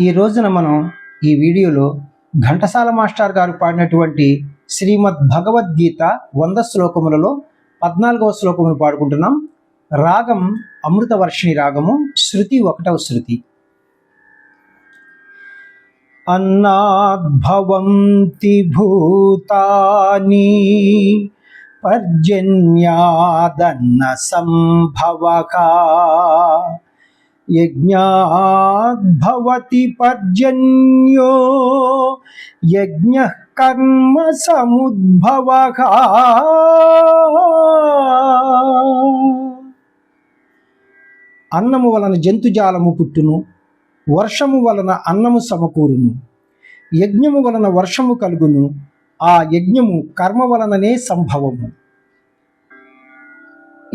ఈ రోజున మనం ఈ వీడియోలో ఘంటసాల మాస్టర్ గారు పాడినటువంటి శ్రీమద్ భగవద్గీత 100 శ్లోకములలో 14వ శ్లోకమును పాడుకుంటున్నాం. రాగం అమృతవర్షిణి రాగము, శృతి 1వ శృతి. అన్నాద్భవంతి భూతాని పర్జన్యాదన్న సంభవః యజ్ఞాద్భవతి పర్జన్యో యజ్ఞః కర్మ సముద్భవః. అన్నము వలన జంతుజాలము పుట్టును, వర్షము వలన అన్నము సమకూరును, యజ్ఞము వలన వర్షము కలుగును, ఆ యజ్ఞము కర్మ వలననే సంభవము.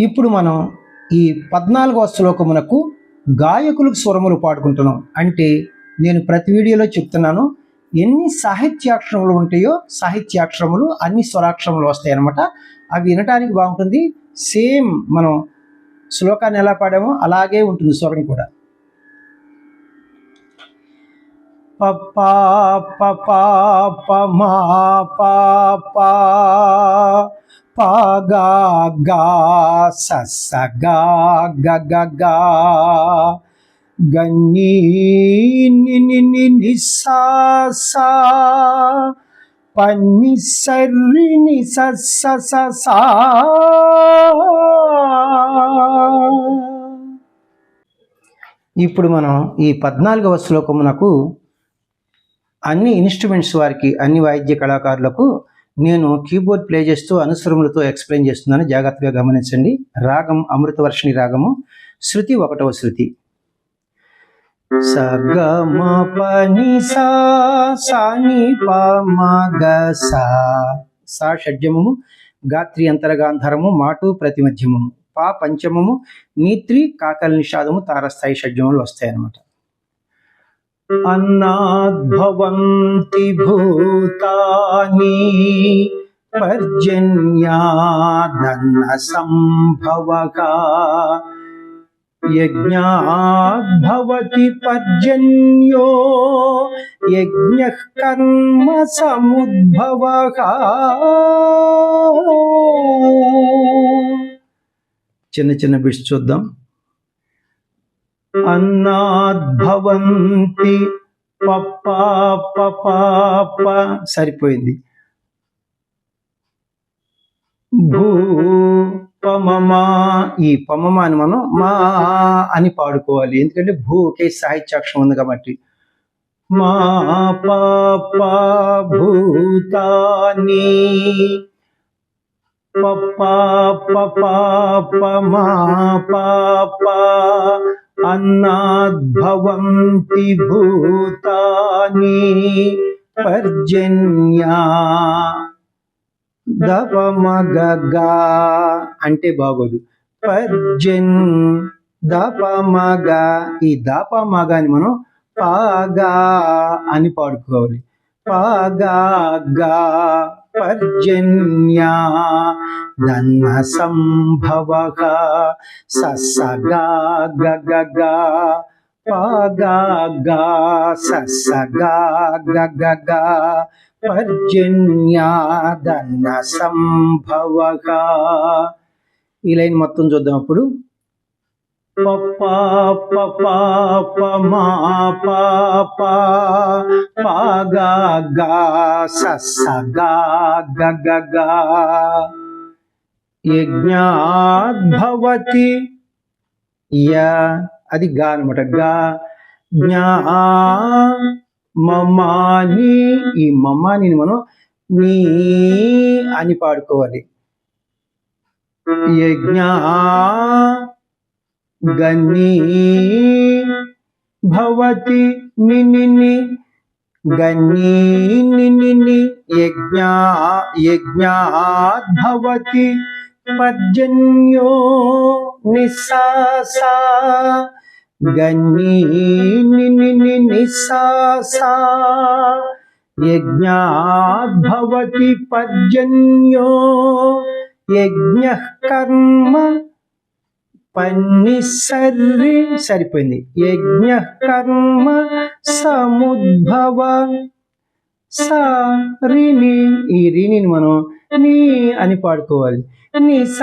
ఇప్పుడు మనం ఈ 14వ శ్లోకమునకు గాయకులకు స్వరములు పాడుకుంటున్నాం. అంటే నేను ప్రతి వీడియోలో చెప్తున్నాను, ఎన్ని సాహిత్యాక్షరములు ఉంటాయో సాహిత్యాక్షరములు అన్ని స్వరాక్షరములు వస్తాయి అన్నమాట. అవి వినటానికి బాగుంటుంది. సేమ్ మనం శ్లోకాన్ని ఎలా పాడామో అలాగే ఉంటుంది స్వరం కూడా. పప్పా పపా పమా పాపా పాగా గా ససగా గగగా గన్నీ నిని నిసా పన్ని సర్రి నిసససా. ఇప్పుడు మనం ఈ 14వ శ్లోకమునకు అన్ని ఇన్స్ట్రుమెంట్స్ వారికి, అన్ని వాయిద్య కళాకారులకు నేను కీబోర్డ్ ప్లే చేస్తూ అనుస్వరములతో ఎక్స్ప్లెయిన్ చేస్తున్నాను, జాగ్రత్తగా గమనించండి. రాగం అమృతవర్షిణి రాగము, శృతి 1వ శృతి. సగమ పని సాని పమగ సా షడ్జమము, గాత్రి అంతరగాంధారము, మాటు ప్రతిమధ్యమము, పా పంచమము, నీత్రి కాకల నిషాదము, తారస్థాయి షడ్జములు వస్తాయి అన్నమాట. అన్నాద్భవంతి భూతాని పర్జన్యాదన్న సంభవః యజ్ఞాద్భవతి పర్జన్యో యజ్ఞః కర్మ సముద్భవః. చిన్న చిన్న బిట్స్ చూద్దాం. అన్నాద్భవంతి పప్పా పపాప సరిపోయింది. భూ పమమా, ఈ పమమా అని మనం మా అని పాడుకోవాలి, ఎందుకంటే భూ ఒకే సాహిత్యాక్షరం ఉంది కాబట్టి. మా పాపా భూతాని పప్పా పపాప మా పాపా అన్నాద్భవంతి భూతాని పర్జన్యా దపమగగా అంటే బాగోదు. పర్జన్ దపమగ, ఈ దపమగాని మనం పాగా అని పాడుకోవాలి. పాగా గా పర్జన్యా దన్న సంభవః ససగా గగగా పాగా గా ససగా గగగా పర్జన్యా దన్న సంభవః. ఈ లైన్ మొత్తం చూద్దాం అప్పుడు. పప్పా పపాప మా పాపా పాగా గా ససగా గగగా యజ్ఞాద్భవతి యా, అది గా అనమాట. గా జ్ఞా మమాని, ఈ మమాని మనం నీ అని పాడుకోవాలి. యజ్ఞా గన్నీ భవతి నిని గన్నీ నిని యజ్ఞాద్భవతి పర్జన్యో నిసాసా గన్నీ నిని నిసాసా యజ్ఞాద్భవతి పర్జన్యో యజ్ఞః కర్మ పన్ని సర్రి సరిపోయింది. యజ్ఞ కర్మ సముద్భవ సా రిని, ఈ రిని మనం నీ అని పాడుకోవాలి. ని స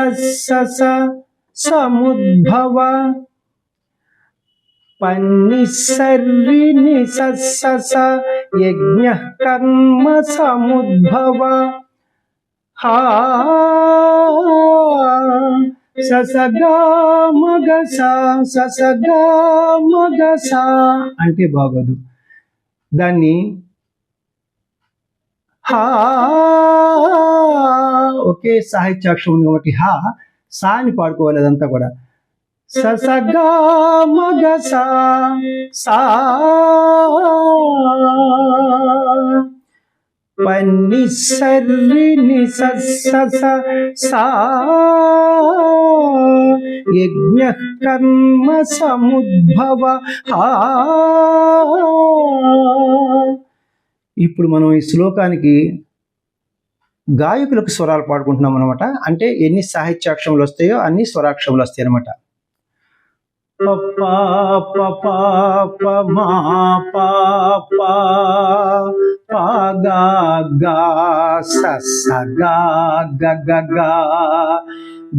సముద్భవ పన్నిసర్రి ని స యజ్ఞ కర్మ సముద్భవ హా ససగా మగస అంటే బాగోదు. దాన్ని హా ఒకే సాహిత్యాక్షరం ఉంది కాబట్టి హా సా అని పాడుకోవాలి. అదంతా కూడా ససగా మగస సా పన్నిసర్రి ని సా యజ్ఞ కర్మ సముద్భవ హా. ఇప్పుడు మనం ఈ శ్లోకానికి గాయకులకు స్వరాలు పాడుకుంటున్నాం అనమాట. అంటే ఎన్ని సాహిత్యాక్షరములు వస్తాయో అన్ని స్వరాక్షరములు వస్తాయి అనమాట.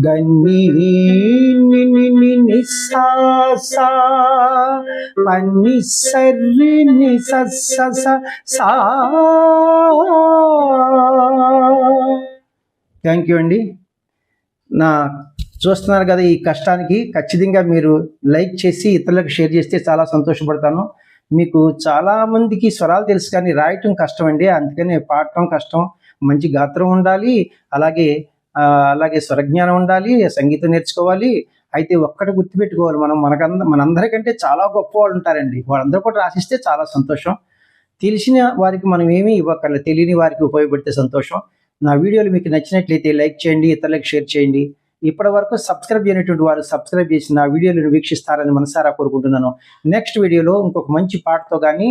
గన్ని నిస్సా పన్నిసర్రి ని సా. థ్యాంక్ యూ అండి. నా చూస్తున్నారు కదా, ఈ కష్టానికి ఖచ్చితంగా మీరు లైక్ చేసి ఇతరులకు షేర్ చేస్తే చాలా సంతోషపడతాను. మీకు చాలామందికి స్వరాలు తెలుసు కానీ రాయటం కష్టం అండి, అందుకని పాడటం కష్టం. మంచి గాత్రం ఉండాలి, అలాగే స్వరజ్ఞానం ఉండాలి, సంగీతం నేర్చుకోవాలి. అయితే ఒక్కటి గుర్తుపెట్టుకోవాలి, మనందరికంటే చాలా గొప్ప వాళ్ళు ఉంటారండి. వాళ్ళందరూ కూడా రాసిస్తే చాలా సంతోషం. తెలిసిన వారికి మనం ఏమీ ఇవ్వక్కర్లేదు, తెలియని వారికి ఉపయోగపడితే సంతోషం. నా వీడియోలు మీకు నచ్చినట్లయితే లైక్ చేయండి, ఇతరులకు షేర్ చేయండి. ఇప్పటి వరకు సబ్స్క్రైబ్ చేయనటువంటి వారు సబ్స్క్రైబ్ చేసి నా వీడియోలను వీక్షిస్తారని మనసారా కోరుకుంటున్నాను. నెక్స్ట్ వీడియోలో ఇంకొక మంచి పాటతో కానీ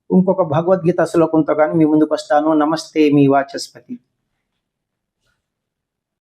ఇంకొక భగవద్గీత శ్లోకంతో కానీ మీ ముందుకు వస్తాను. నమస్తే, మీ వాచస్పతి.